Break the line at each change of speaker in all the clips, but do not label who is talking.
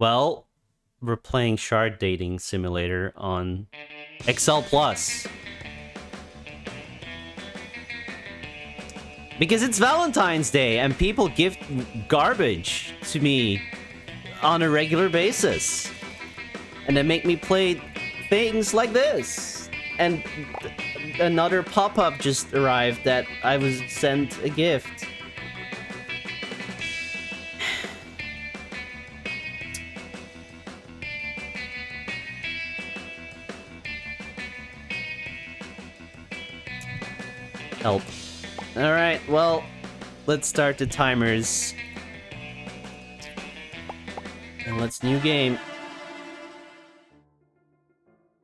Well, we're playing Shard Dating Simulator on Excel Plus. Because it's Valentine's Day and people give garbage to me on a regular basis. And they make me play things like this. And another pop-up just arrived that I was sent a gift. Help. Alright, well, let's start the timers. And let's new game.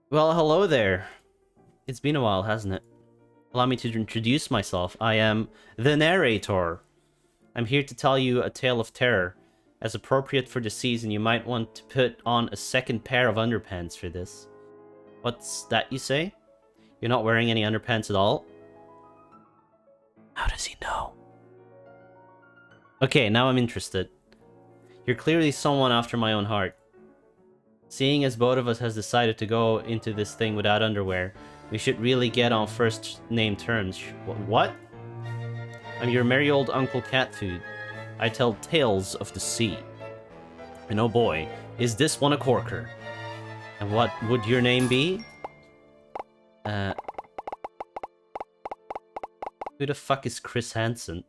Well, hello there. It's been a while, hasn't it? Allow me to introduce myself. I am the narrator. I'm here to tell you a tale of terror. As appropriate for the season, you might want to put on a second pair of underpants for this. What's that you say? You're not wearing any underpants at all? How does he know? Okay, now I'm interested. You're clearly someone after my own heart. Seeing as both of us has decided to go into this thing without underwear, we should really get on first name terms. What? I'm your merry old Uncle Cat Food. I tell tales of the sea. And oh boy, is this one a corker. And what would your name be? Who the fuck is Chris Hansen?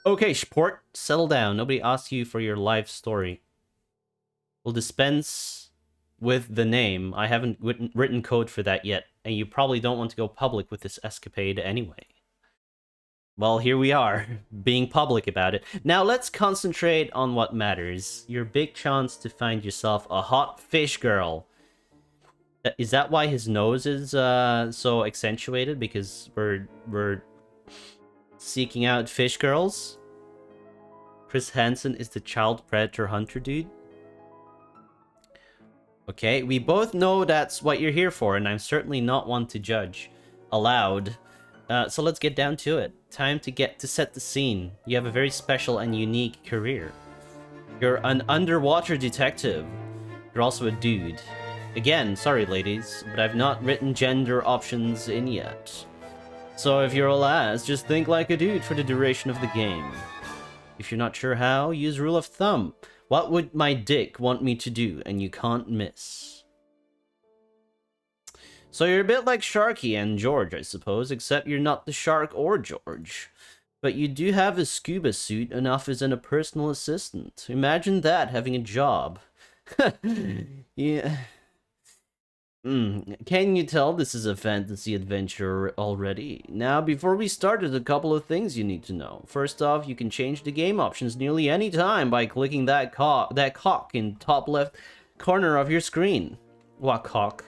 Okay, Sport, settle down. Nobody asked you for your life story. We'll dispense with the name. I haven't written code for that yet, and you probably don't want to go public with this escapade anyway. Well, here we are, being public about it. Now let's concentrate on what matters. Your big chance to find yourself a hot fish girl. Is that why his nose is so accentuated? Because we're seeking out fish girls? Chris Hansen is the child predator hunter dude? Okay, we both know that's what you're here for, and I'm certainly not one to judge. Aloud. So let's get down to it. Time to set the scene. You have a very special and unique career. You're an underwater detective. You're also a dude. Again, sorry ladies, but I've not written gender options in yet. So if you're a lass, just think like a dude for the duration of the game. If you're not sure how, use rule of thumb. What would my dick want me to do, and you can't miss? So you're a bit like Sharky and George, I suppose, except you're not the Shark or George. But you do have a scuba suit and offers in a personal assistant. Imagine that, having a job. Yeah. Can you tell this is a fantasy adventure already? Now, before we start, there's a couple of things you need to know. First off, you can change the game options nearly any time by clicking that cock in top left corner of your screen. What cock?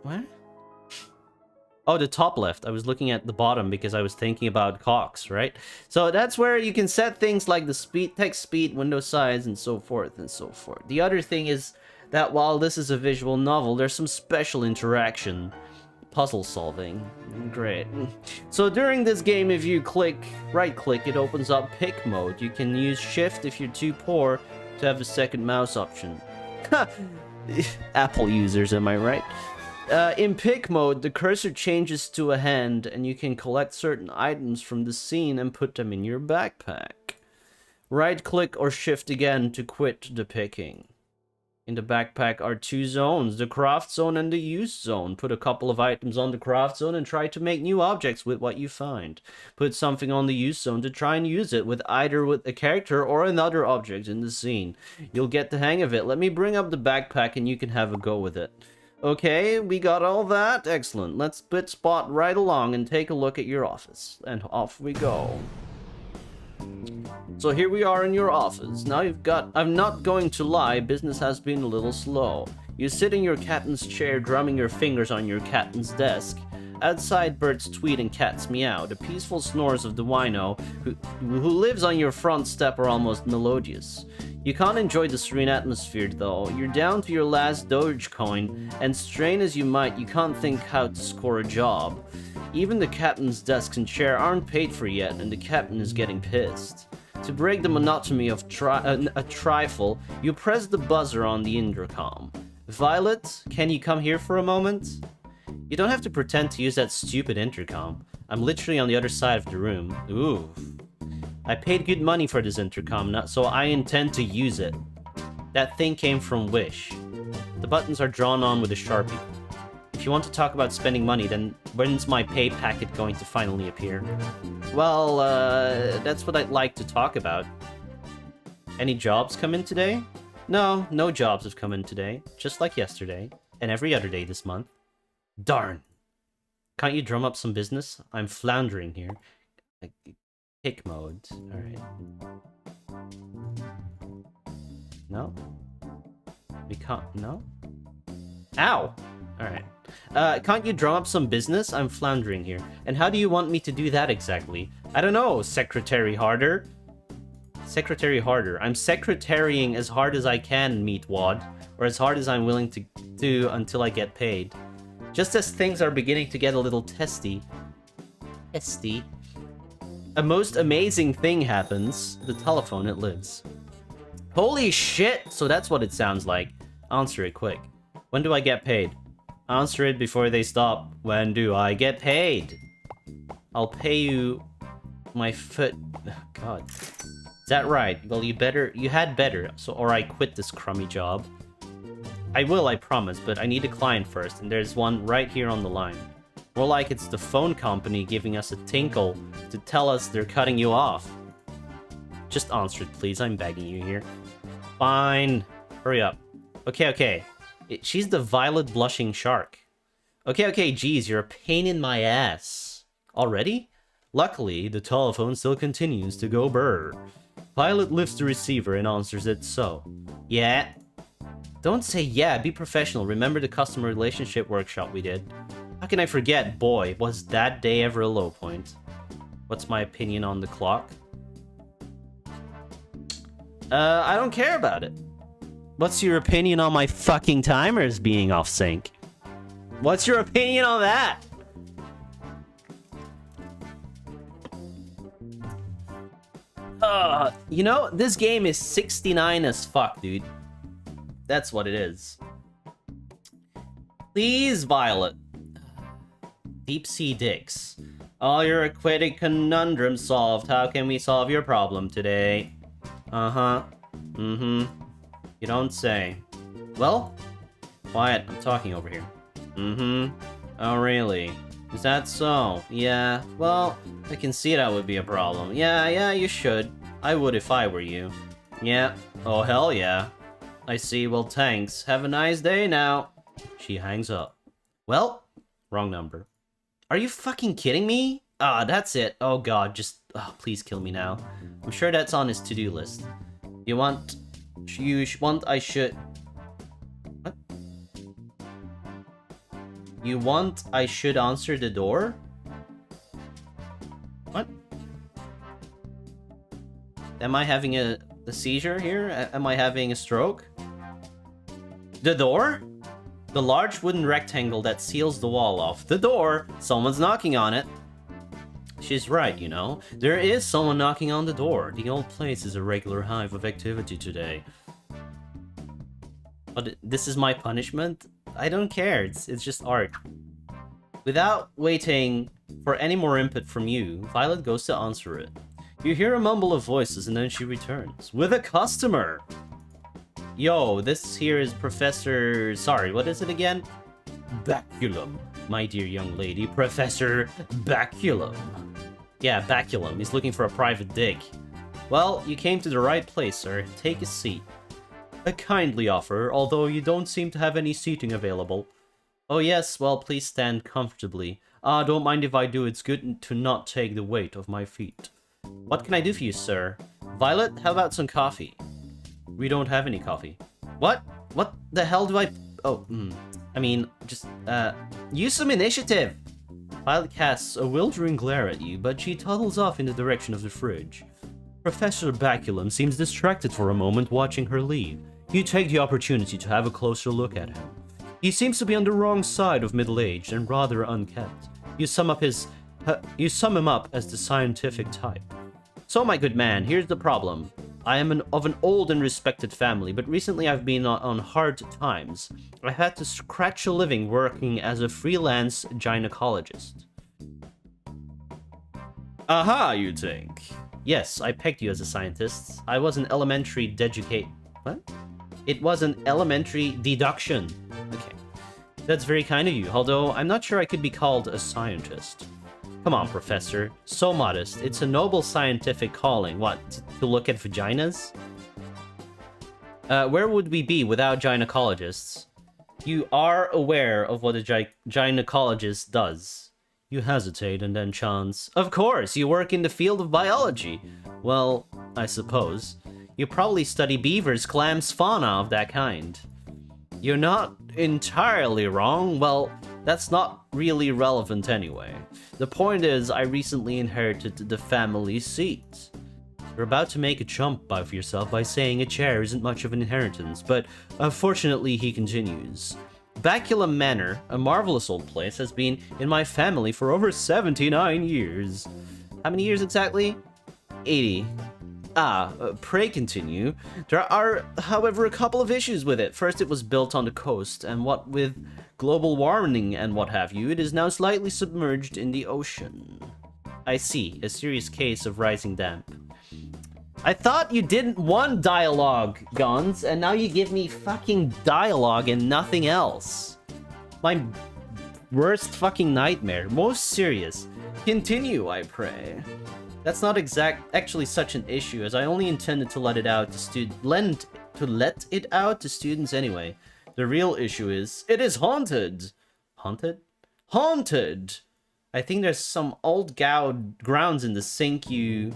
What? Oh, the top left. I was looking at the bottom because I was thinking about cocks, right? So that's where you can set things like the speed, text speed, window size, and so forth and so forth. The other thing is that while this is a visual novel, there's some special interaction. Puzzle solving. Great. So during this game, if you right-click, it opens up pick mode. You can use shift if you're too poor to have a second mouse option. Apple users, am I right? In pick mode, the cursor changes to a hand, and you can collect certain items from the scene and put them in your backpack. Right-click or shift again to quit the picking. In the backpack are two zones, the craft zone and the use zone. Put a couple of items on the craft zone and try to make new objects with what you find. Put something on the use zone to try and use it with either with a character or another object in the scene. You'll get the hang of it. Let me bring up the backpack and you can have a go with it. Okay, we got all that? Excellent. Let's bit spot right along and take a look at your office. And off we go. So here we are in your office. Now I'm not going to lie, business has been a little slow. You sit in your captain's chair, drumming your fingers on your captain's desk. Outside, birds tweet and cats meow. The peaceful snores of the wino who lives on your front step are almost melodious. You can't enjoy the serene atmosphere, though. You're down to your last Dogecoin, and strain as you might, you can't think how to score a job. Even the captain's desk and chair aren't paid for yet, and the captain is getting pissed. To break the monotony of a trifle, you press the buzzer on the intercom. Violet, can you come here for a moment? You don't have to pretend to use that stupid intercom. I'm literally on the other side of the room. Ooh. I paid good money for this intercom, so I intend to use it. That thing came from Wish. The buttons are drawn on with a Sharpie. If you want to talk about spending money, then when's my pay packet going to finally appear? Well, that's what I'd like to talk about. Any jobs come in today? No, no jobs have come in today. Just like yesterday, and every other day this month. Darn. Can't you drum up some business? I'm floundering here. Pick mode. Alright. No? We can't... No? Ow! Alright. Can't you drum up some business? I'm floundering here. And how do you want me to do that exactly? I don't know, Secretary Harder. Secretary Harder. I'm secretarying as hard as I can, Meatwad. Or as hard as I'm willing to do until I get paid. Just as things are beginning to get a little testy. A most amazing thing happens. The telephone, it lives. Holy shit! So that's what it sounds like. Answer it quick. When do I get paid? Answer it before they stop. When do I get paid? I'll pay you my foot... Oh, God. Is that right? Well, you had better, or I quit this crummy job. I will, I promise, but I need a client first, and there's one right here on the line. More like it's the phone company giving us a tinkle to tell us they're cutting you off. Just answer it, please. I'm begging you here. Fine. Hurry up. Okay. She's the violet blushing shark. Okay, geez, you're a pain in my ass. Already? Luckily, the telephone still continues to go brr. Violet lifts the receiver and answers it so. Yeah? Don't say yeah, be professional. Remember the customer relationship workshop we did? How can I forget? Boy, was that day ever a low point. What's my opinion on the clock? I don't care about it. What's your opinion on my fucking timers being off sync? What's your opinion on that? You know, this game is 69 as fuck, dude. That's what it is. Please, Violet. Deep Sea Dicks. All your aquatic conundrum solved. How can we solve your problem today? Uh-huh. Mm-hmm. You don't say. Well? Quiet, I'm talking over here. Mm-hmm. Oh, really? Is that so? Yeah. Well, I can see that would be a problem. Yeah, you should. I would if I were you. Yeah. Oh, hell yeah. I see. Well, thanks. Have a nice day now. She hangs up. Well, wrong number. Are you fucking kidding me? Ah, that's it. Oh god, just... Oh, please kill me now. I'm sure that's on his to-do list. I should... What? You want I should answer the door? What? Am I having a seizure here? Am I having a stroke? The door? The large wooden rectangle that seals the wall off. The door! Someone's knocking on it. She's right, you know. There is someone knocking on the door. The old place is a regular hive of activity today. But this is my punishment? I don't care. It's just art. Without waiting for any more input from you, Violet goes to answer it. You hear a mumble of voices and then she returns. With a customer! Yo, this here is Professor... Sorry, what is it again? Baculum. My dear young lady, Professor Baculum. Yeah, Baculum. He's looking for a private dig. Well, you came to the right place, sir. Take a seat. A kindly offer, although you don't seem to have any seating available. Oh yes, well, please stand comfortably. Don't mind if I do. It's good to not take the weight of my feet. What can I do for you, sir? Violet, how about some coffee? We don't have any coffee. What? What the hell do I... Oh, I mean, just, use some initiative! Violet casts a wildering glare at you, but she toddles off in the direction of the fridge. Professor Baculum seems distracted for a moment watching her leave. You take the opportunity to have a closer look at him. He seems to be on the wrong side of middle-aged and rather unkempt. You sum him up as the scientific type. So, my good man, here's the problem. I am of an old and respected family, but recently I've been on hard times. I had to scratch a living working as a freelance gynecologist. Aha, you think? Yes, I pegged you as a scientist. I was an elementary What? It was an elementary deduction. Okay. That's very kind of you, although I'm not sure I could be called a scientist. Come on, Professor. So modest. It's a noble scientific calling. What, to look at vaginas? Where would we be without gynecologists? You are aware of what a gynecologist does. You hesitate and then chants, of course, you work in the field of biology. Well, I suppose. You probably study beavers, clams, fauna of that kind. You're not entirely wrong. Well, that's not really relevant anyway. The point is, I recently inherited the family seat. You're about to make a jump of yourself by saying a chair isn't much of an inheritance, but unfortunately he continues. Baculum Manor, a marvelous old place, has been in my family for over 79 years. How many years exactly? 80. Pray continue. There are, however, a couple of issues with it. First, it was built on the coast, and what with global warming and what have you, it is now slightly submerged in the ocean. I see, a serious case of rising damp. I thought you didn't want dialogue, Gons, and now you give me fucking dialogue and nothing else. My worst fucking nightmare. Most serious. Continue, I pray. That's not actually such an issue, as I only intended to let it out to students anyway. The real issue is, it is haunted. Haunted? Haunted! I think there's some old grounds in the sinks you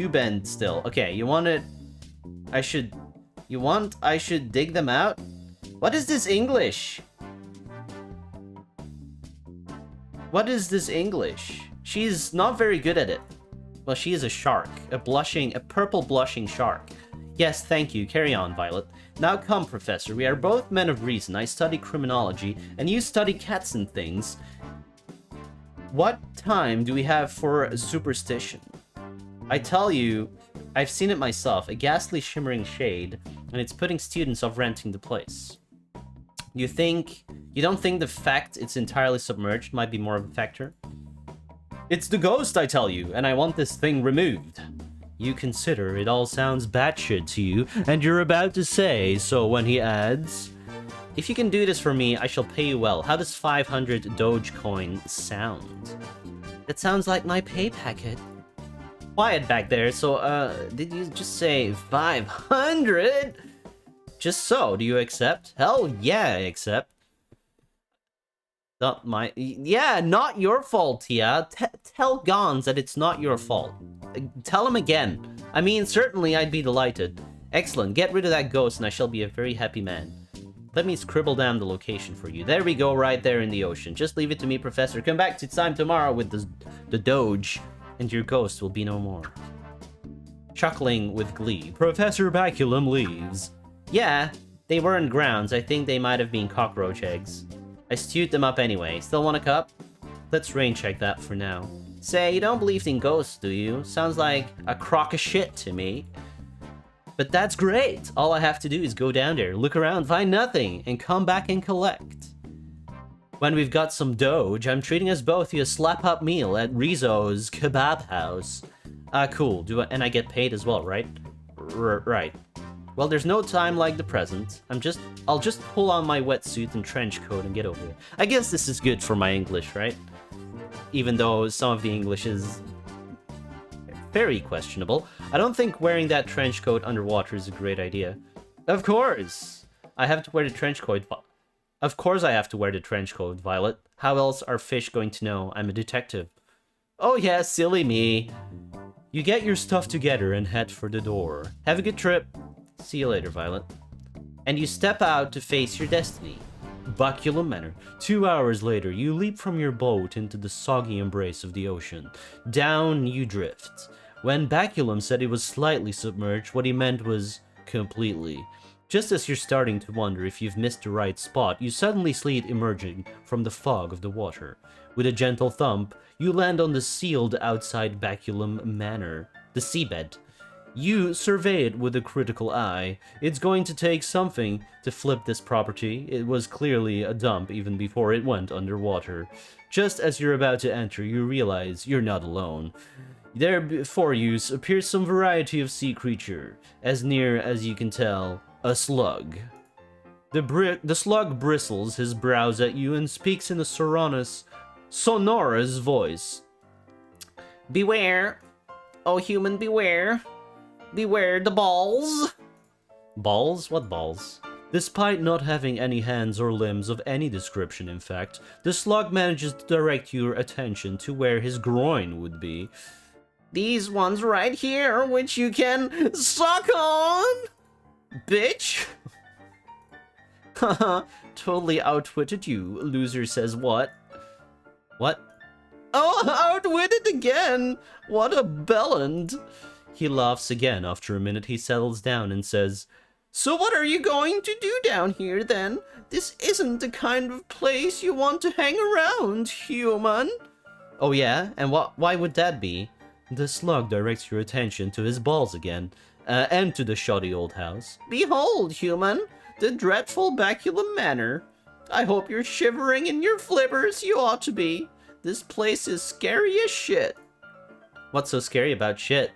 bend still. Okay, I should dig them out? What is this English? What is this English? She's not very good at it. Well, she is a shark. A purple blushing shark. Yes, thank you. Carry on, Violet. Now come, Professor. We are both men of reason. I study criminology, and you study cats and things. What time do we have for superstition? I tell you, I've seen it myself. A ghastly shimmering shade, and it's putting students off renting the place. You don't think the fact it's entirely submerged might be more of a factor? It's the ghost, I tell you, and I want this thing removed. You consider it all sounds batshit to you, and you're about to say, so when he adds, if you can do this for me, I shall pay you well. How does 500 Dogecoin sound? That sounds like my pay packet. Quiet back there, so, did you just say 500? Just so, do you accept? Hell yeah, I accept. Not your fault, Tia. Tell Gons that it's not your fault. Tell him again. I mean, certainly I'd be delighted. Excellent, get rid of that ghost and I shall be a very happy man. Let me scribble down the location for you. There we go, right there in the ocean. Just leave it to me, Professor. Come back to time tomorrow with the Doge, and your ghost will be no more. Chuckling with glee, Professor Baculum leaves. Yeah, they weren't grounds. I think they might have been cockroach eggs. I stewed them up anyway. Still want a cup? Let's rain check that for now. Say, you don't believe in ghosts, do you? Sounds like a crock of shit to me. But that's great! All I have to do is go down there, look around, find nothing, and come back and collect. When we've got some Doge, I'm treating us both to a slap-up meal at Rizzo's Kebab House. Cool. And I get paid as well, right? Right. Well, there's no time like the present. I'll just pull on my wetsuit and trench coat and get over it. I guess this is good for my English, right? Even though some of the English is very questionable. I don't think wearing that trench coat underwater is a great idea. Of course! I have to wear the trench coat. Of course I have to wear the trench coat, Violet. How else are fish going to know I'm a detective? Oh yeah, silly me. You get your stuff together and head for the door. Have a good trip. See you later, Violet. And you step out to face your destiny. Baculum Manor. 2 hours later, you leap from your boat into the soggy embrace of the ocean. Down you drift. When Baculum said it was slightly submerged, what he meant was completely. Just as you're starting to wonder if you've missed the right spot, you suddenly see it emerging from the fog of the water. With a gentle thump, you land on the sealed outside Baculum Manor, the seabed. You survey it with a critical eye. It's going to take something to flip this property. It was clearly a dump even before it went underwater. Just as you're about to enter, you realize you're not alone. There before you appears some variety of sea creature, as near as you can tell, a slug. The slug bristles his brows at you and speaks in a sonorous voice. Beware, oh human, beware. Beware the balls. Balls? What balls? Despite not having any hands or limbs of any description, in fact, the slug manages to direct your attention to where his groin would be. These ones right here, which you can suck on! Bitch! Haha, totally outwitted you, loser says what? What? Oh, outwitted again! What a bellend! He laughs again. After a minute, he settles down and says, So what are you going to do down here, then? This isn't the kind of place you want to hang around, human. Oh yeah? And why would that be? The slug directs your attention to his balls again, and to the shoddy old house. Behold, human, the dreadful Baculum Manor. I hope you're shivering in your flippers, you ought to be. This place is scary as shit. What's so scary about shit?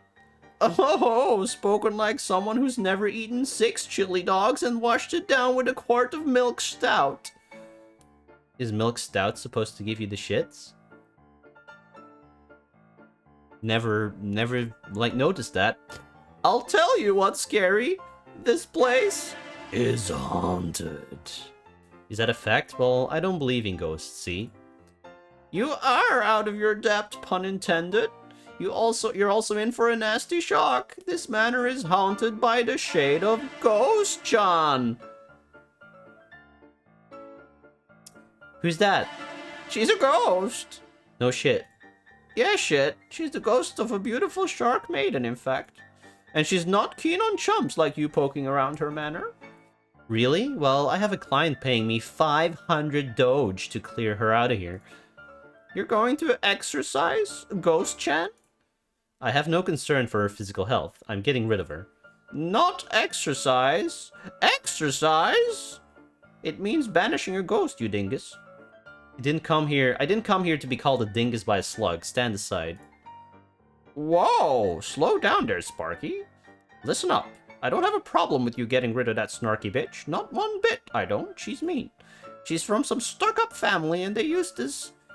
Oh, spoken like someone who's never eaten 6 chili dogs and washed it down with a quart of milk stout. Is milk stout supposed to give you the shits? Never, like, noticed that. I'll tell you what's scary. This place is haunted. Is that a fact? Well, I don't believe in ghosts, see? You are out of your depth, pun intended. You're also in for a nasty shock. This manor is haunted by the shade of Ghost John. Who's that? She's a ghost. No shit. Yeah, shit. She's the ghost of a beautiful shark maiden, in fact. And she's not keen on chumps like you poking around her manor. Really? Well, I have a client paying me 500 Doge to clear her out of here. You're going to exorcise Ghost Chan? I have no concern for her physical health. I'm getting rid of her. Not exercise. Exercise? It means banishing a ghost, you dingus. I didn't come here to be called a dingus by a slug. Stand aside. Whoa, slow down there, Sparky. Listen up. I don't have a problem with you getting rid of that snarky bitch. Not one bit, I don't. She's mean. She's from some stuck-up family, and they used to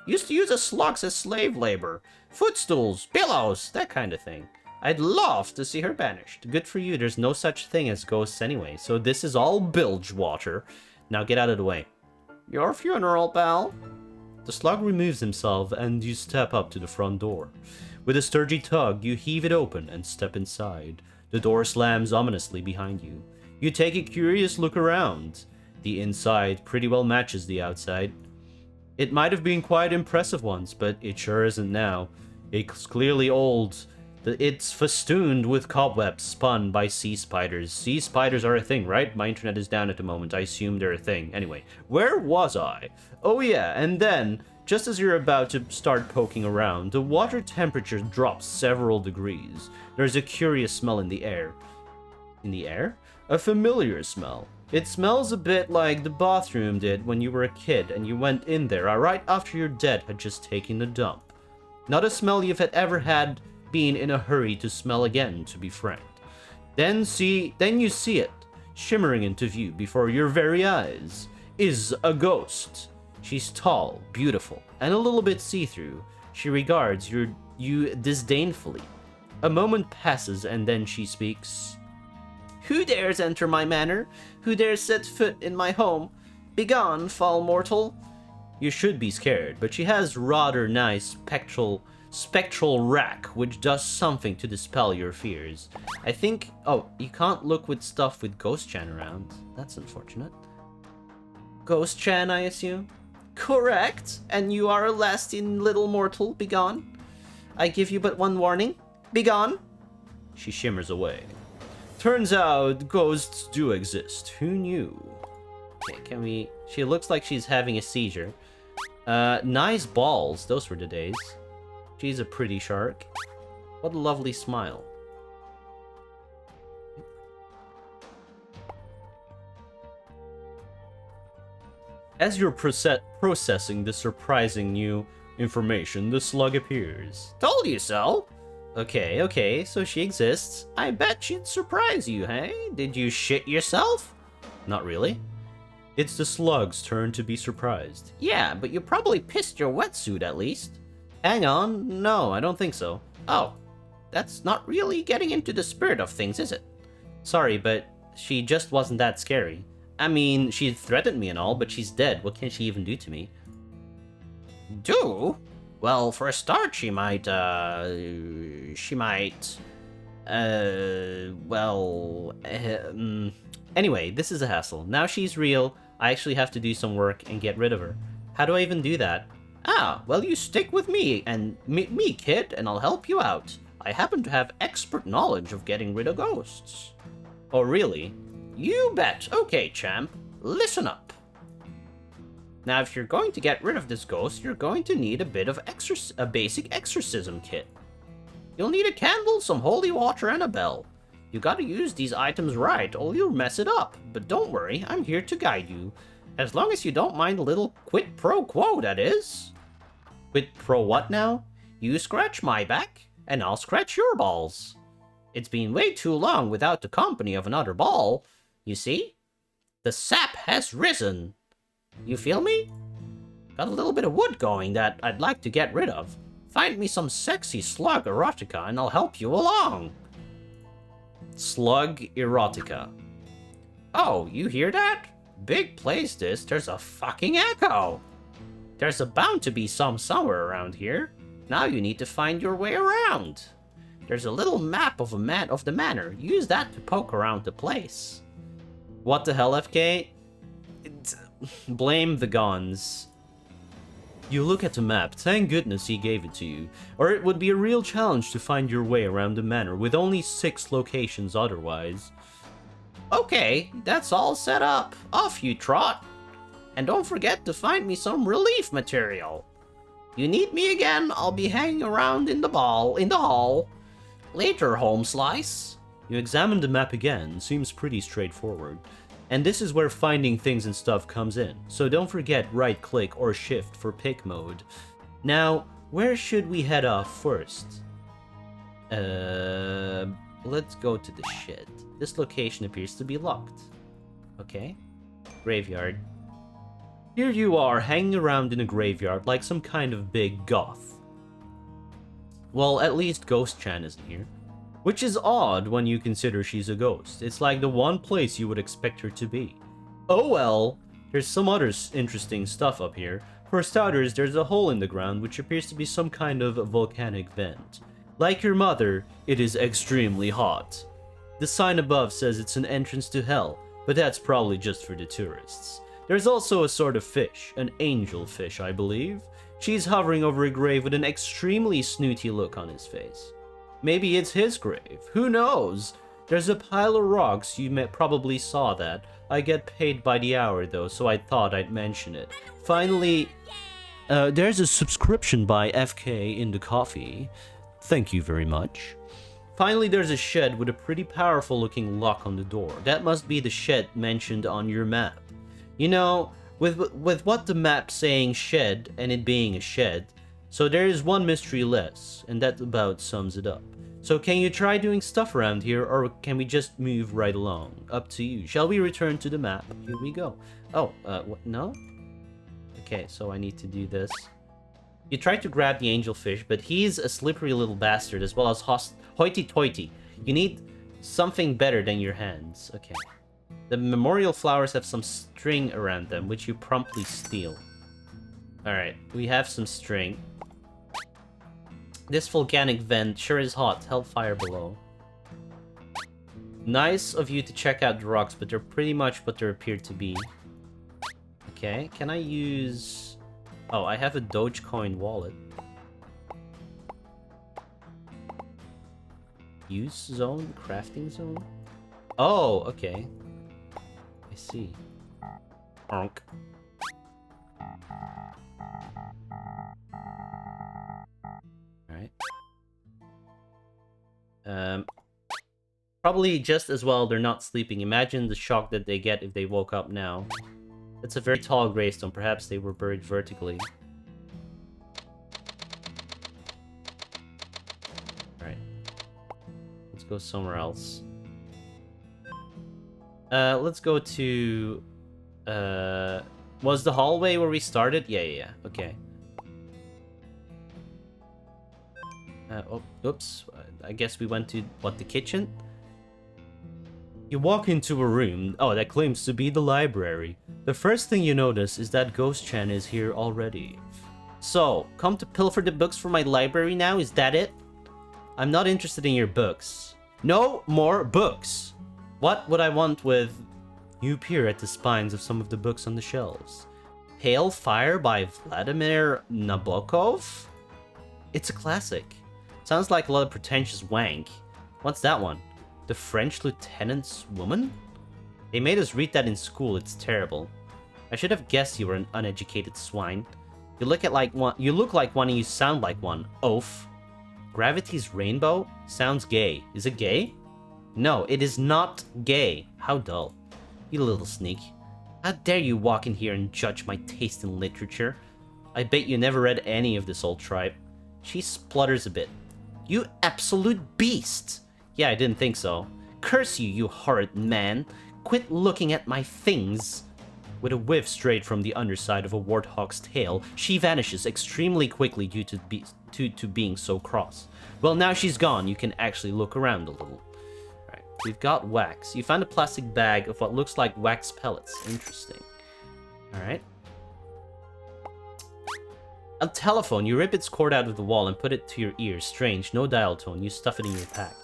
use as slugs as slave labor. Footstools, pillows, that kind of thing. I'd love to see her banished. Good for you, there's no such thing as ghosts anyway, so this is all bilge water. Now get out of the way. Your funeral, pal. The slug removes himself, and you step up to the front door. With a sturdy tug, you heave it open and step inside. The door slams ominously behind you. You take a curious look around. The inside pretty well matches the outside. It might have been quite impressive once, but it sure isn't now. It's clearly old. It's festooned with cobwebs spun by sea spiders. Sea spiders are a thing, right? My internet is down at the moment. I assume they're a thing. Anyway, where was I? Oh yeah, and then, just as you're about to start poking around, the water temperature drops several degrees. There's a curious smell in the air. In the air? A familiar smell. It smells a bit like the bathroom did when you were a kid and you went in there right after your dad had just taken a dump. Not a smell you've ever had been in a hurry to smell again, to be frank. Then you see it, shimmering into view before your very eyes, is a ghost. She's tall, beautiful, and a little bit see-through. She regards you disdainfully. A moment passes and then she speaks. Who dares enter my manor? Who dares set foot in my home? Begone, foul mortal. You should be scared, but she has rather nice spectral rack, which does something to dispel your fears. I think... Oh, you can't look with stuff with Ghost Chan around. That's unfortunate. Ghost Chan, I assume? Correct. And you are a lasting little mortal. Begone. I give you but one warning. Begone. She shimmers away. Turns out ghosts do exist. Who knew? Okay, can we... She looks like she's having a seizure. Nice balls. Those were the days. She's a pretty shark. What a lovely smile. As you're processing the surprising new information, the slug appears. Told you so! Okay, so she exists. I bet she'd surprise you, hey? Did you shit yourself? Not really. It's the slug's turn to be surprised. Yeah, but you probably pissed your wetsuit at least. Hang on, no, I don't think so. Oh, that's not really getting into the spirit of things, is it? Sorry, but she just wasn't that scary. I mean, she threatened me and all, but she's dead. What can she even do to me? Do? Well, for a start, she might, anyway, this is a hassle. Now she's real, I actually have to do some work and get rid of her. How do I even do that? Ah, well, you stick with me, and me, kid, and I'll help you out. I happen to have expert knowledge of getting rid of ghosts. Oh, really? You bet. Okay, champ. Listen up. Now, if you're going to get rid of this ghost, you're going to need a bit of a basic exorcism kit. You'll need a candle, some holy water, and a bell. You gotta use these items right, or you'll mess it up. But don't worry, I'm here to guide you. As long as you don't mind a little quid pro quo, that is. Quid pro what now? You scratch my back, and I'll scratch your balls. It's been way too long without the company of another ball. You see? The sap has risen. You feel me? Got a little bit of wood going that I'd like to get rid of. Find me some sexy slug erotica and I'll help you along. Slug erotica. Oh, you hear that? Big place this, there's a fucking echo. There's bound to be some somewhere around here. Now you need to find your way around. There's a little map of the manor. Use that to poke around the place. What the hell, FK? Blame the guns. You look at the map, thank goodness he gave it to you, or it would be a real challenge to find your way around the manor with only 6 locations otherwise. Okay, that's all set up. Off you trot. And don't forget to find me some relief material. You need me again, I'll be hanging around in the hall. Later, home slice. You examine the map again, seems pretty straightforward. And this is where finding things and stuff comes in, so don't forget right click or shift for pick mode. Now, where should we head off first? Let's go to the shed. This location appears to be locked. Okay. Graveyard. Here you are, hanging around in a graveyard like some kind of big goth. Well, at least Ghost Chan isn't here. Which is odd when you consider she's a ghost. It's like the one place you would expect her to be. Oh well, there's some other interesting stuff up here. For starters, there's a hole in the ground which appears to be some kind of volcanic vent. Like your mother, it is extremely hot. The sign above says it's an entrance to hell, but that's probably just for the tourists. There's also a sort of fish, an angel fish I believe. She's hovering over a grave with an extremely snooty look on his face. Maybe it's his grave. Who knows? There's a pile of rocks. You probably saw that. I get paid by the hour though, so I thought I'd mention it. Finally, there's a subscription by FK in the coffee. Thank you very much. Finally, there's a shed with a pretty powerful looking lock on the door. That must be the shed mentioned on your map. You know, with what the map saying shed and it being a shed, so there is one mystery less, and that about sums it up. So can you try doing stuff around here, or can we just move right along? Up to you. Shall we return to the map? Here we go. Oh, what? No? Okay, so I need to do this. You tried to grab the angelfish, but he's a slippery little bastard, as well as hoity-toity. You need something better than your hands. Okay. The memorial flowers have some string around them, which you promptly steal. Alright, we have some string. This volcanic vent sure is hot. Hellfire below. Nice of you to check out the rocks, but they're pretty much what they appear to be. Okay, can I use... Oh, I have a Dogecoin wallet. Use zone? Crafting zone? Oh, okay. I see. Honk. Alright. Probably just as well they're not sleeping. Imagine the shock that they get if they woke up now. It's a very tall gravestone. Perhaps they were buried vertically. Alright. Let's go somewhere else. Let's go to... was the hallway where we started? Yeah. Okay. Oh, oops. I guess we went to, what, the kitchen? You walk into a room, that claims to be the library. The first thing you notice is that Ghost Chan is here already. So, come to pilfer the books from my library now, is that it? I'm not interested in your books. No more books! What would I want with... You peer at the spines of some of the books on the shelves. Pale Fire by Vladimir Nabokov? It's a classic. Sounds like a lot of pretentious wank. What's that one? The French Lieutenant's Woman? They made us read that in school, it's terrible. I should have guessed you were an uneducated swine. You look like one and you sound like one. Oaf. Gravity's Rainbow? Sounds gay. Is it gay? No, it is not gay. How dull. You little sneak. How dare you walk in here and judge my taste in literature? I bet you never read any of this old tripe. She splutters a bit. You absolute beast! Yeah, I didn't think so. Curse you, you horrid man. Quit looking at my things. With a whiff straight from the underside of a warthog's tail, she vanishes extremely quickly due to being so cross. Well, now she's gone, you can actually look around a little. Alright, we've got wax. You found a plastic bag of what looks like wax pellets. Interesting. Alright. A telephone. You rip its cord out of the wall and put it to your ear. Strange. No dial tone. You stuff it in your pack.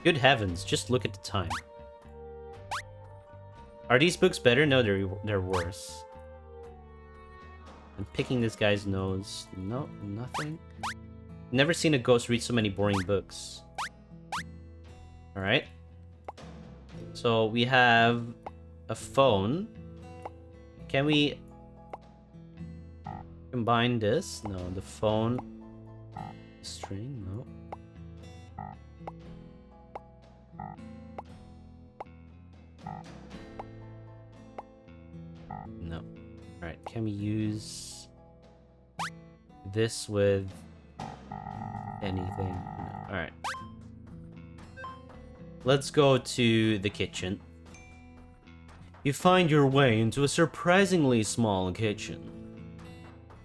Good heavens. Just look at the time. Are these books better? No, they're worse. I'm picking this guy's nose. No, nothing. Never seen a ghost read so many boring books. Alright. So we have a phone. Can we combine this? No, the phone. String? No. No. Alright, can we use this with anything? No. Alright. Let's go to the kitchen. You find your way into a surprisingly small kitchen.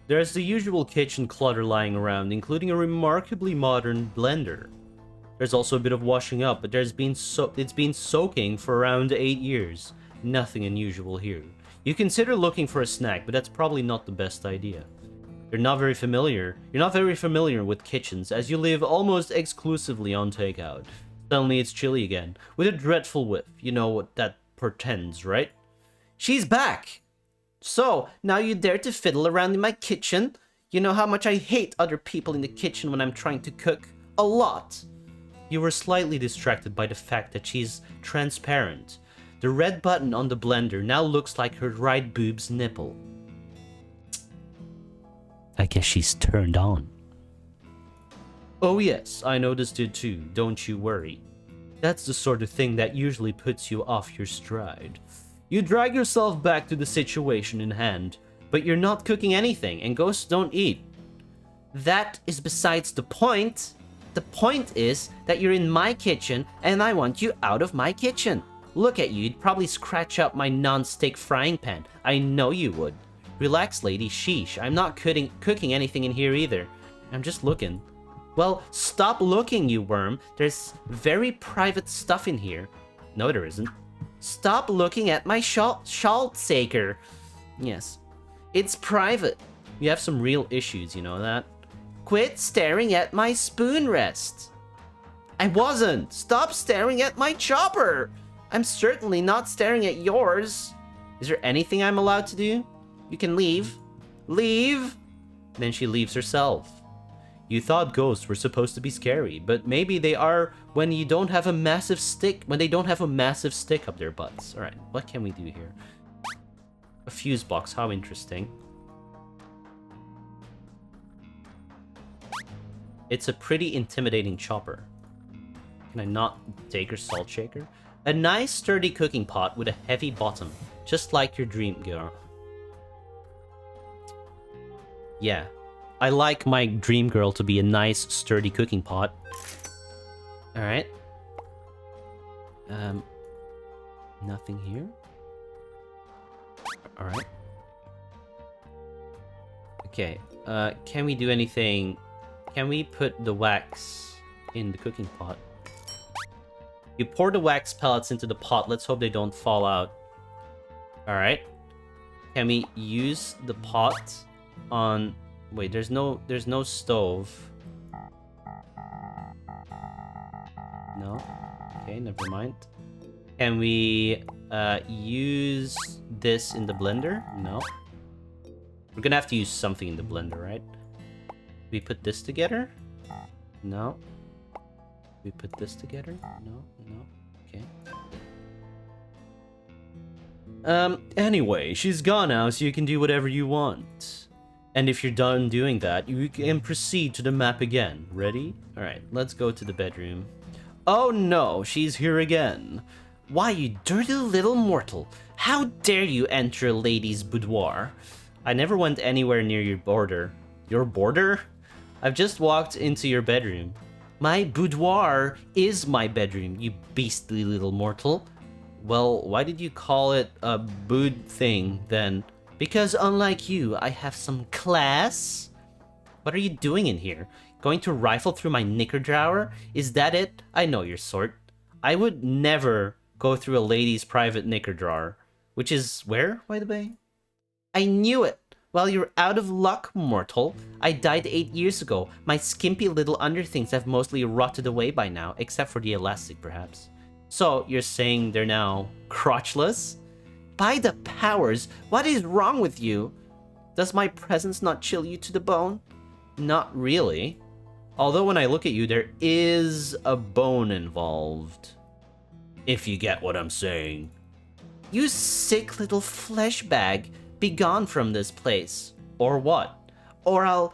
There's the usual kitchen clutter lying around, including a remarkably modern blender. There's also a bit of washing up, but it's been soaking for around 8 years. Nothing unusual here. You consider looking for a snack, but that's probably not the best idea. You're not very familiar with kitchens, as you live almost exclusively on takeout. Suddenly it's chilly again, with a dreadful whiff. You know what that portends, right? She's back! So, now you dare to fiddle around in my kitchen? You know how much I hate other people in the kitchen when I'm trying to cook? A lot! You were slightly distracted by the fact that she's transparent. The red button on the blender now looks like her right boob's nipple. I guess she's turned on. Oh yes, I noticed it too, don't you worry. That's the sort of thing that usually puts you off your stride. You drag yourself back to the situation in hand, but you're not cooking anything, and ghosts don't eat. That is besides the point. The point is that you're in my kitchen, and I want you out of my kitchen. Look at you, you'd probably scratch up my non-stick frying pan. I know you would. Relax, lady, sheesh. I'm not cooking anything in here either. I'm just looking. Well, stop looking, you worm. There's very private stuff in here. No, there isn't. Stop looking at my Schaltsaker. Yes. It's private. You have some real issues, you know that? Quit staring at my spoon rest. I wasn't. Stop staring at my chopper. I'm certainly not staring at yours. Is there anything I'm allowed to do? You can leave. Leave! Then she leaves herself. You thought ghosts were supposed to be scary, but maybe they are when you don't have a massive stick, when they don't have a massive stick up their butts. Alright, what can we do here? A fuse box, how interesting. It's a pretty intimidating chopper. Can I not take her salt shaker? A nice sturdy cooking pot with a heavy bottom, just like your dream girl. Yeah. I like my dream girl to be a nice, sturdy cooking pot. Alright. Nothing here. Alright. Okay, can we do anything? Can we put the wax in the cooking pot? You pour the wax pellets into the pot. Let's hope they don't fall out. Alright. Can we use the pot on... Wait, there's no stove. No? Okay, never mind. Can we use this in the blender? No. We're gonna have to use something in the blender, right? We put this together? No. We put this together? No, no. Okay. Anyway, she's gone now, so you can do whatever you want. And if you're done doing that, you can proceed to the map again. Ready? Alright, let's go to the bedroom. Oh no, she's here again. Why, you dirty little mortal. How dare you enter a lady's boudoir? I never went anywhere near your border. Your border? I've just walked into your bedroom. My boudoir is my bedroom, you beastly little mortal. Well, why did you call it a bood thing, then? Because unlike you, I have some class. What are you doing in here? Going to rifle through my knicker drawer? Is that it? I know your sort. I would never go through a lady's private knicker drawer. Which is where, by the way? I knew it! Well, you're out of luck, mortal. I died 8 years ago. My skimpy little underthings have mostly rotted away by now, except for the elastic, perhaps. So, you're saying they're now crotchless? By the powers, what is wrong with you? Does my presence not chill you to the bone? Not really. Although when I look at you, there is a bone involved. If you get what I'm saying. You sick little flesh bag. Be gone from this place. Or what? Or I'll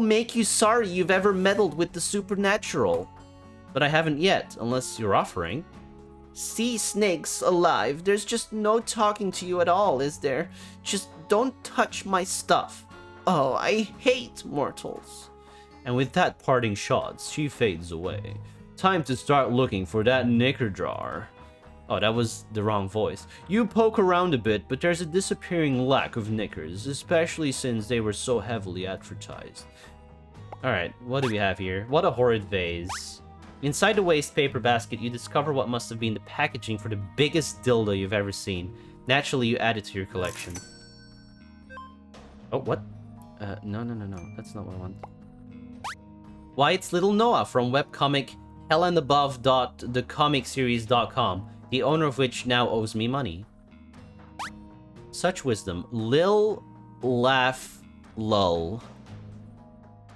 make you sorry you've ever meddled with the supernatural. But I haven't yet, unless you're offering. Sea snakes alive, there's just no talking to you at all, is there? Just don't touch my stuff. Oh, I hate mortals. And with that parting shot, she fades away. Time to start looking for that knicker drawer. Oh, that was the wrong voice. You poke around a bit, but there's a disappearing lack of knickers, especially since they were so heavily advertised. Alright, what do we have here? What a horrid vase. Inside the waste paper basket, you discover what must have been the packaging for the biggest dildo you've ever seen. Naturally, you add it to your collection. Oh, what? No. That's not what I want. Why, it's little Noah from webcomic hellandabove.thecomicseries.com, the owner of which now owes me money. Such wisdom. Lil laugh lull.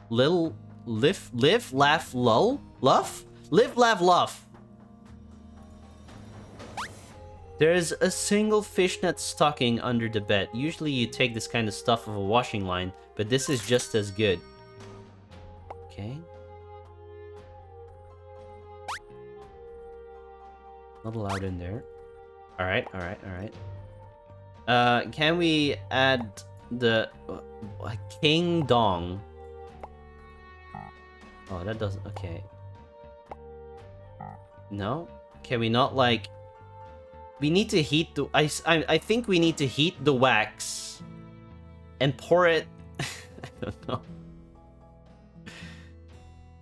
Lil live laugh lull? Luff? Live, laugh, luff. There's a single fishnet stocking under the bed. Usually you take this kind of stuff off a washing line, but this is just as good. Okay. Not allowed in there. Alright. Can we add the King Dong? Oh, that doesn't... Okay. No? Can we not, like... We need to heat the... I think we need to heat the wax and pour it... I don't know.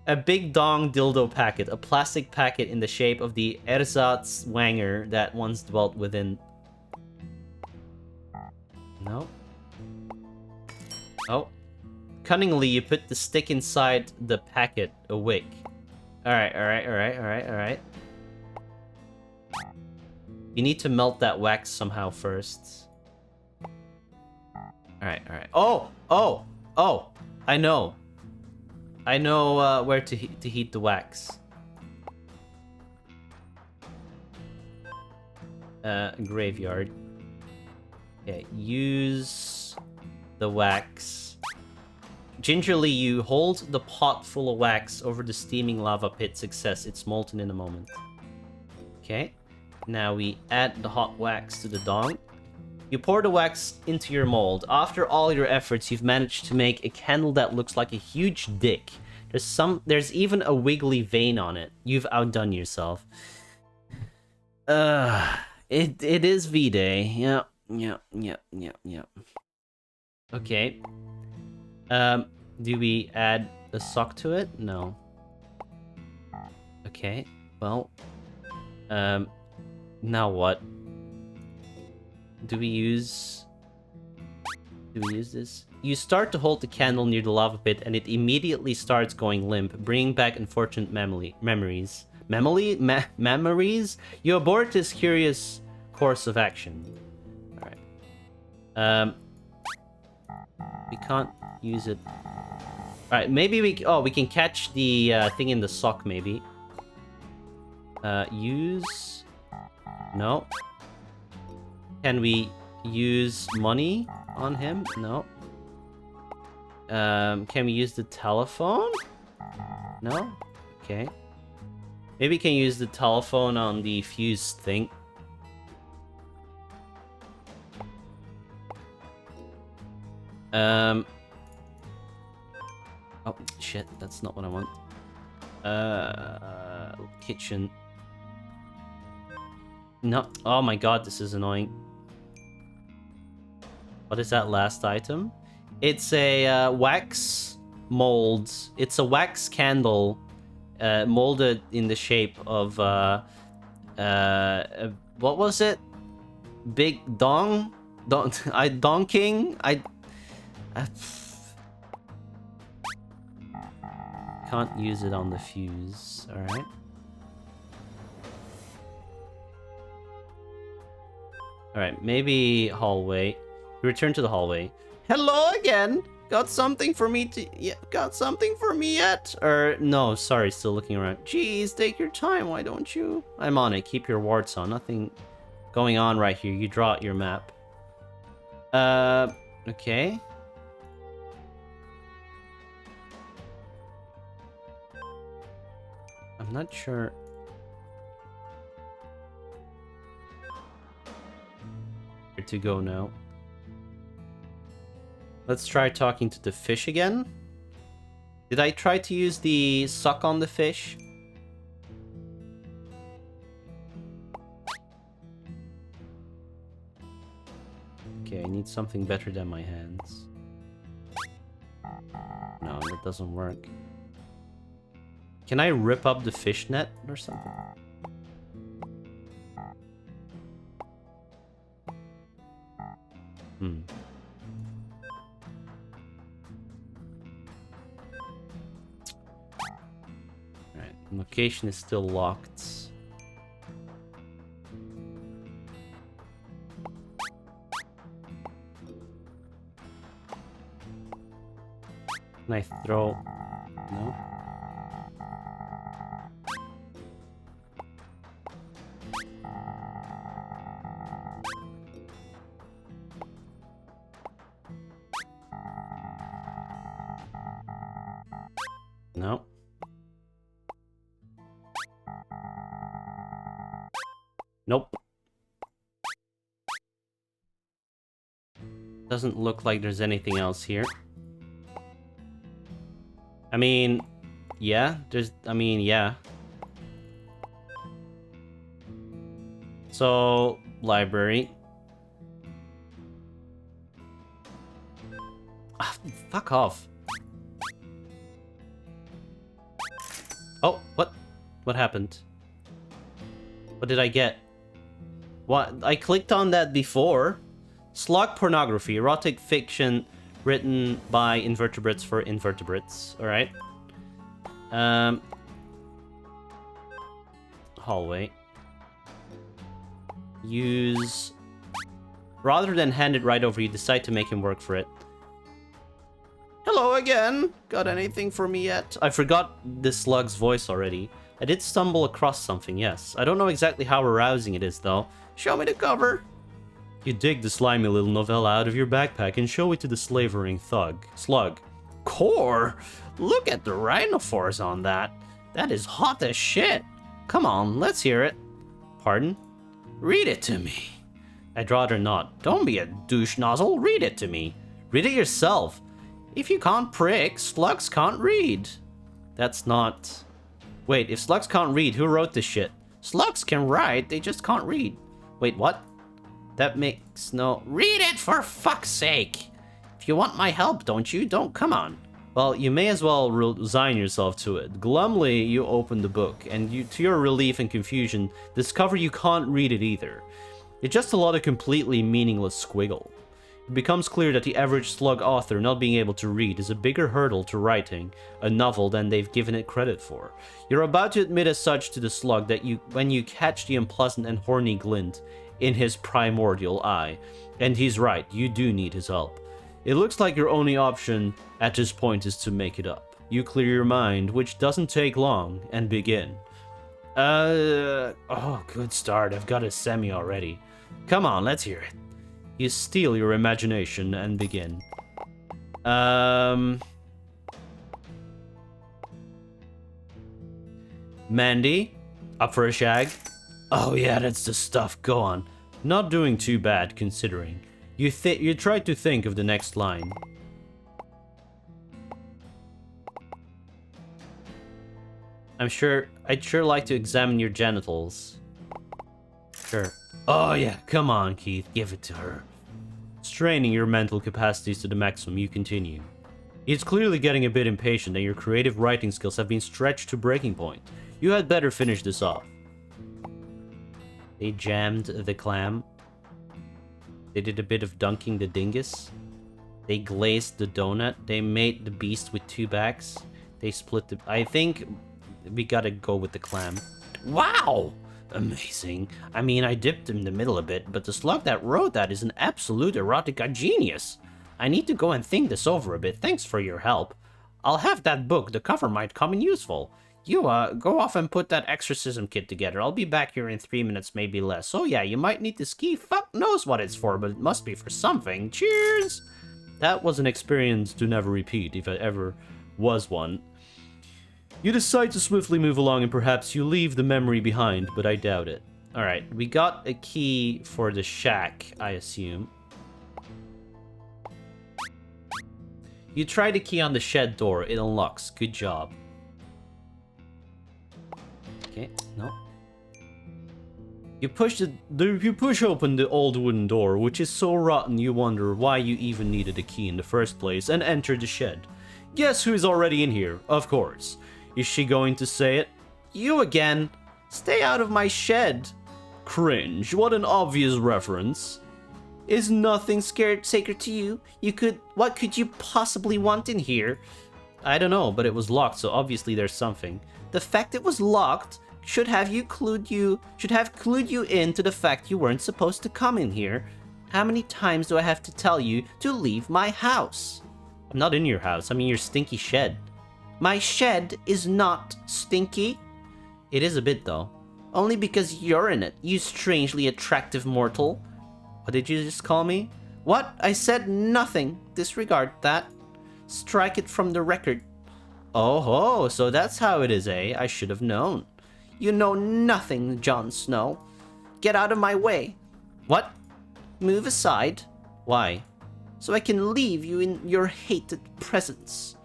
A big dong dildo packet. A plastic packet in the shape of the Ersatz-Wanger that once dwelt within... No? Oh. Cunningly, you put the stick inside the packet, a wick. Alright. You need to melt that wax somehow first. Alright, alright. Oh! Oh! Oh! I know. I know where to heat the wax. Graveyard. Okay, use the wax. Gingerly, you hold the pot full of wax over the steaming lava pit. Success. It's molten in a moment. Okay. Now we add the hot wax to the dong. You pour the wax into your mold. After all your efforts, you've managed to make a candle that looks like a huge dick. There's even a wiggly vein on it. You've outdone yourself. It is V-Day. Yep. Okay. Do we add a sock to it? No. Okay. Well. Now what? Do we use this? You start to hold the candle near the lava pit, and it immediately starts going limp, bringing back unfortunate memories. Memories? You abort this curious course of action. Alright. We can't use it. Alright, maybe we can catch the thing in the sock, maybe. Use... No. Can we use money on him? No. Can we use the telephone? No? Okay. Maybe we can use the telephone on the fused thing. Oh, shit. That's not what I want. Kitchen. No. Oh my god, this is annoying. What is that last item? It's a wax mold. It's a wax candle molded in the shape of what was it? Big dong? Donking? Can't use it on the fuse. Alright. Alright, maybe hallway. Return to the hallway. Hello again! Got something for me to... Yeah, got something for me yet? Or, no, sorry, still looking around. Jeez, take your time, why don't you? I'm on it, keep your warts on. Nothing going on right here. You draw out your map. Okay. I'm not sure... Where to go now? Let's try talking to the fish again. Did I try to use the suck on the fish? Okay, I need something better than my hands. No, that doesn't work. Can I rip up the fish net or something? Alright, location is still locked. Can I throw... No? No. Nope. Doesn't look like there's anything else here. I mean, yeah, yeah. So, library. Ah, fuck off. Oh, what? What happened? What did I get? What? I clicked on that before. Slug pornography, erotic fiction written by invertebrates for invertebrates. Alright. Hallway. Use Rather than hand it right over, you decide to make him work for it. Hello again. Got anything for me yet? I forgot this slug's voice already. I did stumble across something, yes. I don't know exactly how arousing it is, though. Show me the cover. You dig the slimy little novella out of your backpack and show it to the slavering slug. Core? Look at the rhinophores on that. That is hot as shit. Come on, let's hear it. Pardon? Read it to me. I'd rather not. Don't be a douche nozzle. Read it to me. Read it yourself. If you can't prick, slugs can't read. That's not... Wait, if slugs can't read, who wrote this shit? Slugs can write, they just can't read. Wait, what? That makes no... Read it for fuck's sake! If you want my help, don't you? Come on. Well, you may as well resign yourself to it. Glumly, you open the book, and you, to your relief and confusion, discover you can't read it either. It's just a lot of completely meaningless squiggle. It becomes clear that the average slug author not being able to read is a bigger hurdle to writing a novel than they've given it credit for. You're about to admit as such to the slug that when you catch the unpleasant and horny glint in his primordial eye. And he's right, you do need his help. It looks like your only option at this point is to make it up. You clear your mind, which doesn't take long, and begin. Oh, good start. I've got a semi already. Come on, let's hear it. You steal your imagination and begin. Mandy? Up for a shag? Oh yeah, that's the stuff. Go on. Not doing too bad, considering. You try to think of the next line. I'd sure like to examine your genitals. Sure. Oh yeah, come on, Keith, give it to her. Straining your mental capacities to the maximum, you continue. It's clearly getting a bit impatient and your creative writing skills have been stretched to breaking point. You had better finish this off. They jammed the clam. They did a bit of dunking the dingus. They glazed the donut. They made the beast with 2 backs. They split the... I think we gotta go with the clam. Wow! Amazing. I mean, I dipped in the middle a bit, but the slug that wrote that is an absolute erotica genius. I need to go and think this over a bit. Thanks for your help. I'll have that book. The cover might come in useful. You, go off and put that exorcism kit together. I'll be back here in 3 minutes, maybe less. Oh yeah, you might need the ski. Fuck knows what it's for, but it must be for something. Cheers! That was an experience to never repeat, if it ever was one. You decide to swiftly move along and perhaps you leave the memory behind, but I doubt it. Alright, we got a key for the shack, I assume. You try the key on the shed door, it unlocks. Good job. Okay, no. You push open the old wooden door, which is so rotten you wonder why you even needed a key in the first place, and enter the shed. Guess who's already in here? Of course. Is she going to say it? You again? Stay out of my shed. Cringe, what an obvious reference. Is nothing sacred to you? What could you possibly want in here? I don't know, but it was locked, so obviously there's something. The fact it was locked should have clued you into the fact you weren't supposed to come in here. How many times do I have to tell you to leave my house? I'm not in your house, I'm in your stinky shed. My shed is not stinky. It is a bit, though. Only because you're in it, you strangely attractive mortal. What did you just call me? What? I said nothing. Disregard that. Strike it from the record. Oh, so that's how it is, eh? I should have known. You know nothing, Jon Snow. Get out of my way. What? Move aside. Why? So I can leave you in your hated presence.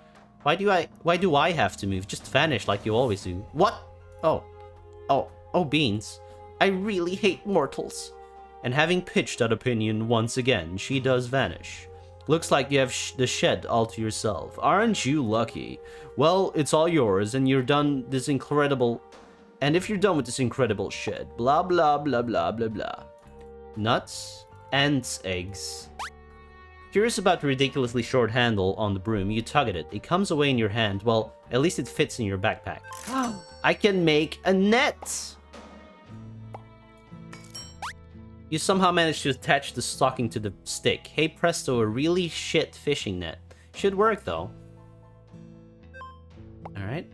Why do I have to move? Just vanish like you always do. What? Oh, beans. I really hate mortals. And having pitched that opinion once again, she does vanish. Looks like you have the shed all to yourself. Aren't you lucky? Well, it's all yours, and you're done this incredible... And if you're done with this incredible shed, blah blah blah blah blah blah. Nuts? Ants' eggs. Curious about the ridiculously short handle on the broom, you tug at it. It comes away in your hand. Well, at least it fits in your backpack. I can make a net! You somehow managed to attach the stocking to the stick. Hey presto, a really shit fishing net. Should work though. Alright.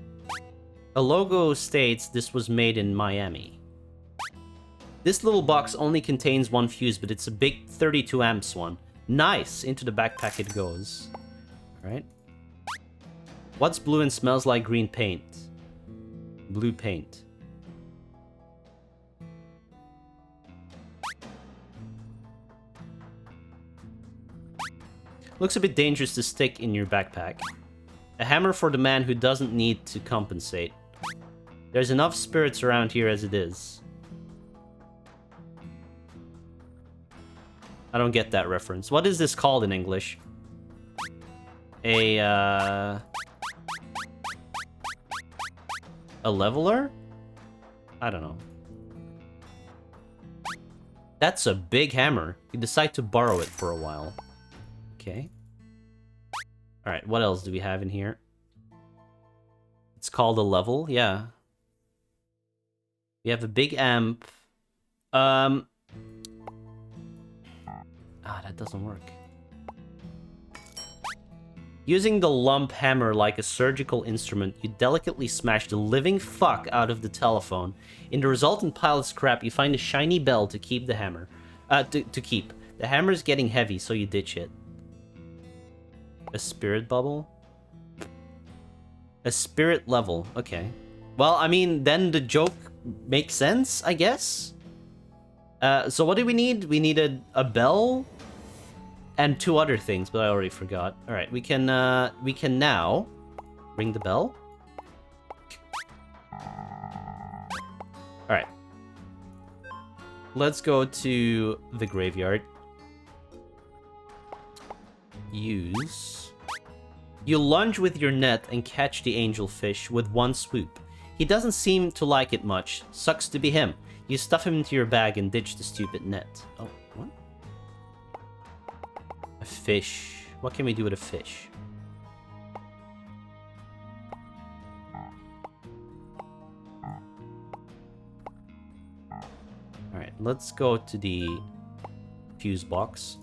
A logo states this was made in Miami. This little box only contains one fuse, but it's a big 32 amps one. Nice! Into the backpack it goes. Alright. What's blue and smells like green paint? Blue paint. Looks a bit dangerous to stick in your backpack. A hammer for the man who doesn't need to compensate. There's enough spirits around here as it is. I don't get that reference. What is this called in English? A leveler? I don't know. That's a big hammer. You decide to borrow it for a while. Okay. Alright, what else do we have in here? It's called a level, yeah. We have a big amp. Ah, that doesn't work. Using the lump hammer like a surgical instrument, you delicately smash the living fuck out of the telephone. In the resultant pile of scrap, you find a shiny bell to keep the hammer. To keep. The hammer is getting heavy, so you ditch it. A spirit bubble? A spirit level, okay. Well, I mean, then the joke makes sense, I guess? So what do we need? We needed a bell and two other things, but I already forgot. All right, we can now ring the bell. All right. Let's go to the graveyard. Use. You lunge with your net and catch the angelfish with one swoop. He doesn't seem to like it much. Sucks to be him. You stuff him into your bag and ditch the stupid net. Oh, what? A fish. What can we do with a fish? Alright, let's go to the fuse box.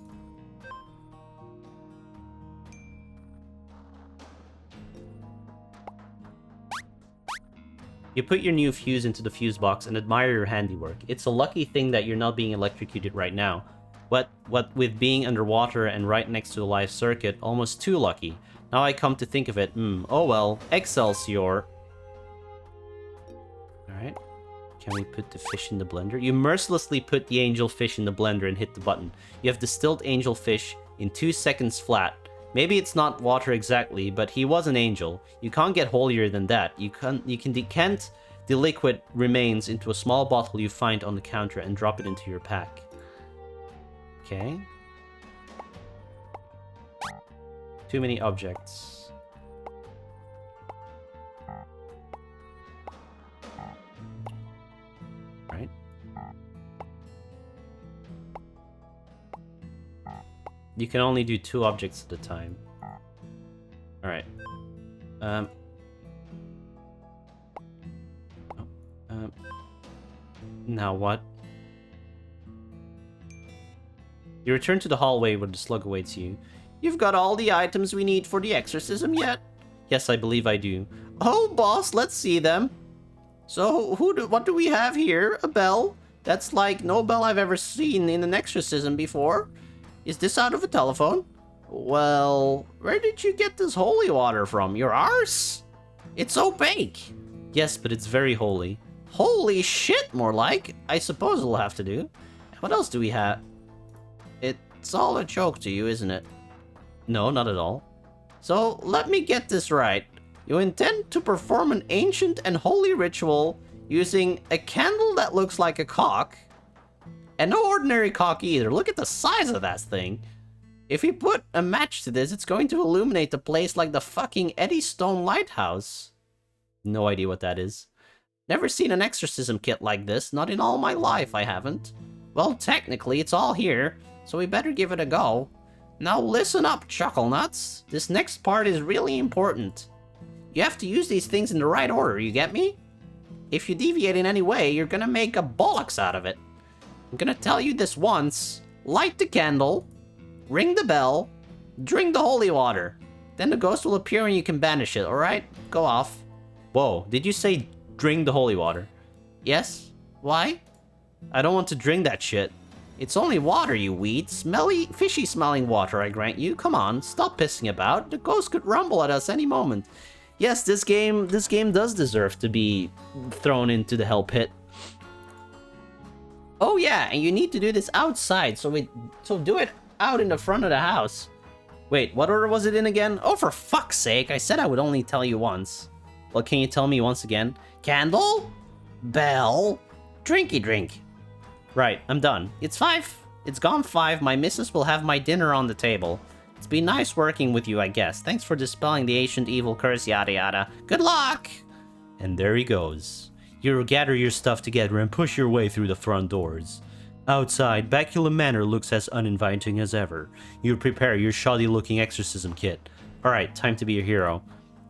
You put your new fuse into the fuse box and admire your handiwork. It's a lucky thing that you're not being electrocuted right now. What with being underwater and right next to the live circuit, almost too lucky. Now I come to think of it, oh well, Excelsior. Alright. Can we put the fish in the blender? You mercilessly put the angelfish in the blender and hit the button. You have distilled angelfish in 2 seconds flat. Maybe it's not water exactly, but he was an angel. You can't get holier than that. You can decant the liquid remains into a small bottle you find on the counter and drop it into your pack. Okay. Too many objects. Right. You can only do 2 objects at a time. Alright. Now what? You return to the hallway where the slug awaits you. You've got all the items we need for the exorcism yet? Yes, I believe I do. Oh, boss, let's see them. So, what do we have here? A bell? That's like no bell I've ever seen in an exorcism before. Is this out of a telephone? Well, where did you get this holy water from? Your arse? It's opaque. Yes, but it's very holy. Holy shit, more like. I suppose it'll have to do. What else do we have? It's all a joke to you, isn't it? No, not at all. So, let me get this right. You intend to perform an ancient and holy ritual using a candle that looks like a cock. And no ordinary cock either. Look at the size of that thing. If we put a match to this, it's going to illuminate the place like the fucking Eddystone Lighthouse. No idea what that is. Never seen an exorcism kit like this. Not in all my life, I haven't. Well, technically, it's all here, so we better give it a go. Now listen up, Chucklenuts. This next part is really important. You have to use these things in the right order, you get me? If you deviate in any way, you're gonna make a bollocks out of it. I'm gonna tell you this once. Light the candle, ring the bell, drink the holy water. Then the ghost will appear and you can banish it, alright? Go off. Whoa, did you say drink the holy water? Yes? Why? I don't want to drink that shit. It's only water, you weed. Smelly, fishy smelling water, I grant you. Come on, stop pissing about. The ghost could rumble at us any moment. Yes, this game does deserve to be thrown into the hell pit. Oh yeah, and you need to do this outside, so do it out in the front of the house. Wait, what order was it in again? Oh, for fuck's sake, I said I would only tell you once. Well, can you tell me once again? Candle? Bell? Drinky drink. Right, I'm done. It's 5. It's gone 5. My missus will have my dinner on the table. It's been nice working with you, I guess. Thanks for dispelling the ancient evil curse, yada yada. Good luck! And there he goes. You gather your stuff together and push your way through the front doors. Outside, Baculum Manor looks as uninviting as ever. You prepare your shoddy-looking exorcism kit. Alright, time to be a hero.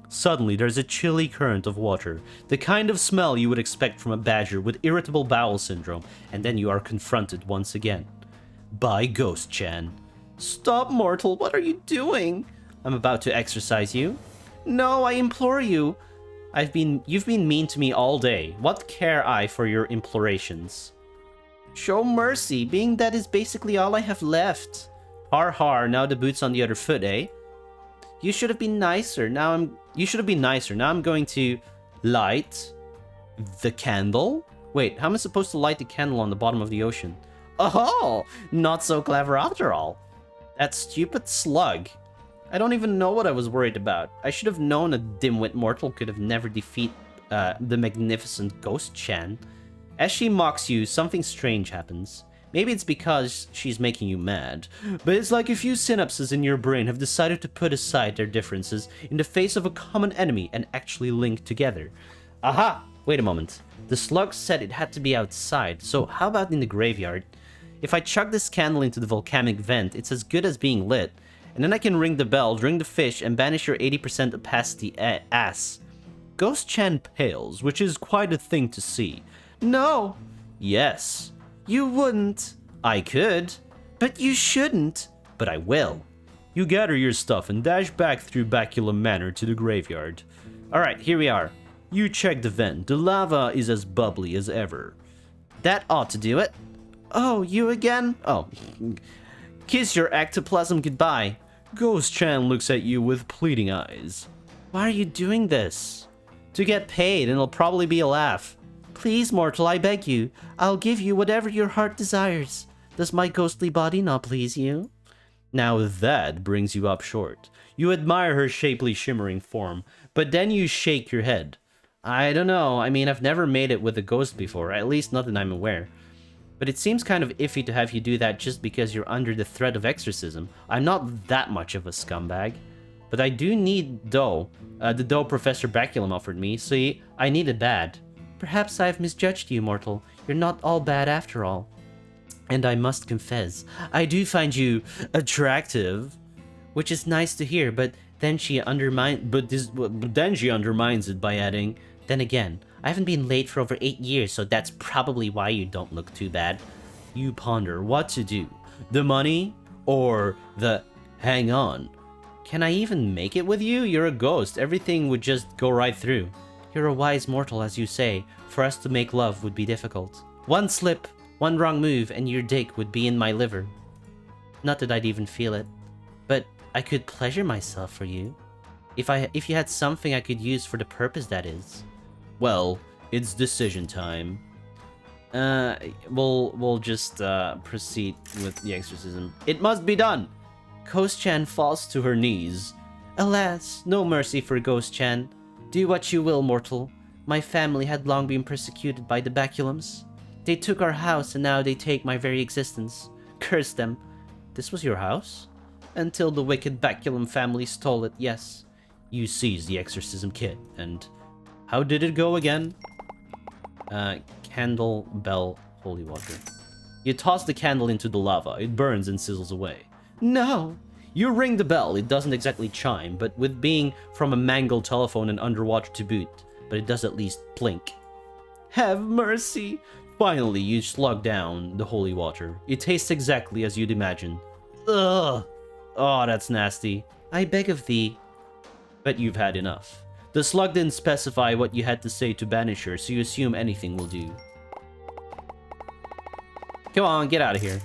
Suddenly, there's a chilly current of water, the kind of smell you would expect from a badger with irritable bowel syndrome, and then you are confronted once again. By Ghost Chan. Stop, mortal, what are you doing? I'm about to exorcise you. No, I implore you. You've been mean to me all day. What care I for your implorations? Show mercy, being that is basically all I have left. Har har, now the boot's on the other foot, eh? You should have been nicer. You should have been nicer. Now I'm going to light the candle. Wait, how am I supposed to light the candle on the bottom of the ocean? Oh, not so clever after all. That stupid slug. I don't even know what I was worried about. I should have known a dimwit mortal could have never defeat the magnificent Ghost Chan. As she mocks you, something strange happens. Maybe it's because she's making you mad, but it's like a few synapses in your brain have decided to put aside their differences in the face of a common enemy and actually link together. Aha! Wait a moment. The slug said it had to be outside, so how about in the graveyard? If I chuck this candle into the volcanic vent, it's as good as being lit, and then I can ring the bell, drink the fish, and banish your 80% opacity ass. Ghost Chan pales, which is quite a thing to see. No! Yes. You wouldn't. I could. But you shouldn't. But I will. You gather your stuff and dash back through Baculum Manor to the graveyard. Alright, here we are. You check the vent. The lava is as bubbly as ever. That ought to do it. Oh, you again? Oh. Kiss your ectoplasm goodbye. Ghost Chan looks at you with pleading eyes. Why are you doing this? To get paid, and it'll probably be a laugh. Please, mortal, I beg you. I'll give you whatever your heart desires. Does my ghostly body not please you? Now that brings you up short. You admire her shapely, shimmering form, but then you shake your head. I don't know. I mean, I've never made it with a ghost before, at least not that I'm aware. But it seems kind of iffy to have you do that just because you're under the threat of exorcism. I'm not that much of a scumbag. But I do need dough. The dough Professor Baculum offered me, so I need it bad. Perhaps I've misjudged you, mortal. You're not all bad after all. And I must confess, I do find you attractive. Which is nice to hear, but then she undermines it by adding, then again, I haven't been late for over 8 years, so that's probably why you don't look too bad. You ponder what to do. The money? Or the hang on? Can I even make it with you? You're a ghost. Everything would just go right through. You're a wise mortal, as you say. For us to make love would be difficult. One slip, one wrong move, and your dick would be in my liver. Not that I'd even feel it. But I could pleasure myself for you. If you had something I could use for the purpose, that is. Well, it's decision time. We'll just proceed with the exorcism. It must be done! Ghost Chan falls to her knees. Alas, no mercy for Ghost Chan. Do what you will, mortal. My family had long been persecuted by the Baculums. They took our house and now they take my very existence. Curse them. This was your house? Until the wicked Baculum family stole it, yes. You seized the exorcism kit, and... how did it go again? Candle, bell, holy water. You toss the candle into the lava. It burns and sizzles away. No! You ring the bell. It doesn't exactly chime, but with being from a mangled telephone and underwater to boot, but it does at least blink. Have mercy! Finally, you slug down the holy water. It tastes exactly as you'd imagine. Ugh. Oh, that's nasty. I beg of thee. But you've had enough. The slug didn't specify what you had to say to banish her, so you assume anything will do. Come on, get out of here.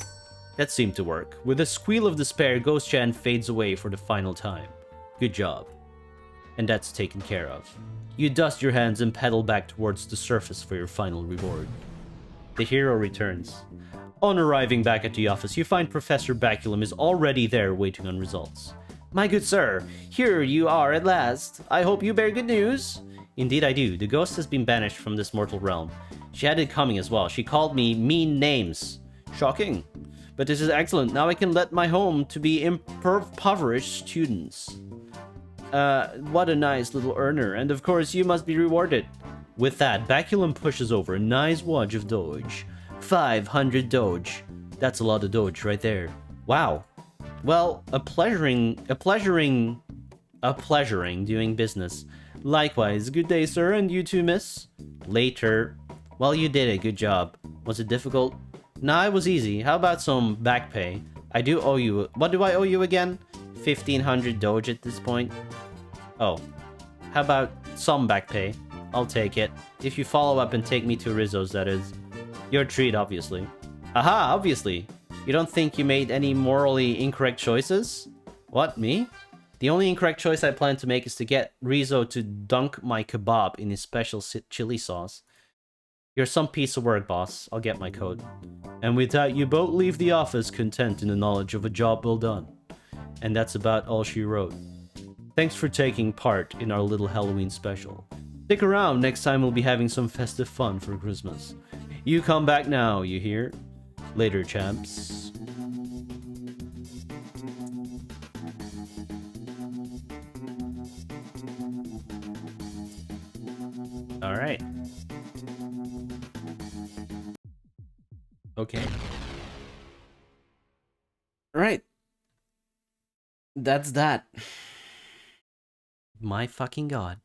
That seemed to work. With a squeal of despair, Ghost Chan fades away for the final time. Good job. And that's taken care of. You dust your hands and pedal back towards the surface for your final reward. The hero returns. On arriving back at the office, you find Professor Baculum is already there waiting on results. My good sir, here you are at last. I hope you bear good news. Indeed I do. The ghost has been banished from this mortal realm. She had it coming as well. She called me mean names. Shocking. But this is excellent. Now I can let my home to be impoverished students. What a nice little earner. And of course, you must be rewarded. With that, Baculum pushes over a nice wad of Doge. 500 Doge. That's a lot of Doge right there. Wow. Well, a pleasuring doing business. Likewise, good day, sir, and you too, miss. Later. Well, you did it. Good job. Was it difficult? Nah, it was easy. How about some back pay? I do owe you... What do I owe you again? 1,500 Doge at this point. Oh. How about some back pay? I'll take it. If you follow up and take me to Rizzo's, that is. Your treat, obviously. Aha, obviously. You don't think you made any morally incorrect choices? What, me? The only incorrect choice I plan to make is to get Rizzo to dunk my kebab in his special chili sauce. You're some piece of work, boss. I'll get my coat. And with that, you both leave the office content in the knowledge of a job well done. And that's about all she wrote. Thanks for taking part in our little Halloween special. Stick around, next time we'll be having some festive fun for Christmas. You come back now, you hear? Later, champs. Alright. Okay. Alright. That's that. My fucking god.